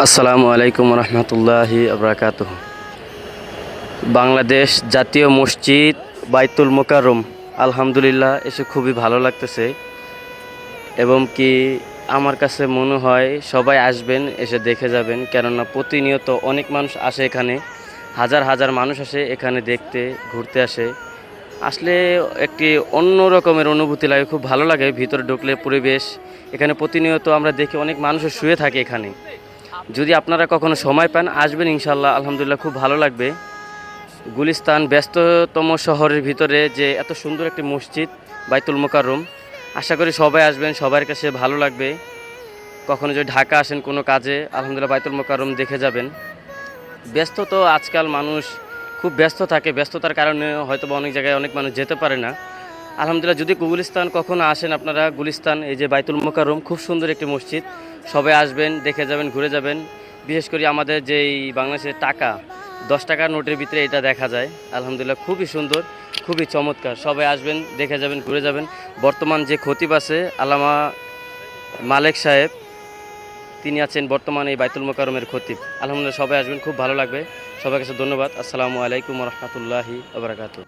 আসসালামু আলাইকুম রহমতুল্লাহি আবরাকাতুহ। বাংলাদেশ জাতীয় মসজিদ বাইতুল মোকাররম, আলহামদুলিল্লাহ এসে খুবই ভালো লাগতেছে। এবং কি আমার কাছে মনে হয় সবাই আসবেন, এসে দেখে যাবেন, কেননা প্রতিনিয়ত অনেক মানুষ আসে এখানে, হাজার হাজার মানুষ আসে এখানে দেখতে, ঘুরতে আসে। আসলে একটি অন্য রকমের অনুভূতি লাগে, খুব ভালো লাগে ভিতরে ঢুকলে পরিবেশ। এখানে প্রতিনিয়ত আমরা দেখি অনেক মানুষের শুয়ে থাকে এখানে। যদি আপনারা কখনো সময় পান আসবেন ইনশাল্লাহ, আলহামদুলিল্লাহ খুব ভালো লাগবে। গুলিস্তান ব্যস্ততম শহরের ভিতরে যে এত সুন্দর একটি মসজিদ বাইতুল মোকাররম, আশা করি সবাই আসবেন, সবার কাছে ভালো লাগবে। কখনো যদি ঢাকা আসেন কোনো কাজে, আলহামদুলিল্লাহ বাইতুল মোকাররম দেখে যাবেন। ব্যস্ত তো আজকাল মানুষ খুব ব্যস্ত থাকে, ব্যস্ততার কারণে হয়তো বা অনেক জায়গায় অনেক মানুষ যেতে পারে না। আলহামদুলিল্লাহ যদি গুলিস্তান কখনো আসেন আপনারা, গুলিস্তান এই যে বাইতুল মোকাররম খুব সুন্দর একটি মসজিদ, সবাই আসবেন, দেখে যাবেন, ঘুরে যাবেন। বিশেষ করে আমাদের যেই বাংলাদেশের টাকা 10 টাকার নোটের ভিতরে এটা দেখা যায়। আলহামদুলিল্লাহ খুবই সুন্দর, খুবই চমৎকার। সবাই আসবেন, দেখে যাবেন, ঘুরে যাবেন। বর্তমান যে খতিব আছে আল্লামা মালেক সাহেব, তিনি আছেন বর্তমানে এই বাইতুল মোকাররমের খতিব। আলহামদুলিল্লাহ সবাই আসবেন, খুব ভালো লাগবে। সবার কাছে ধন্যবাদ। আসসালামু আলাইকুম রহমতুল্লাহি ওয়া বারাকাতুহু।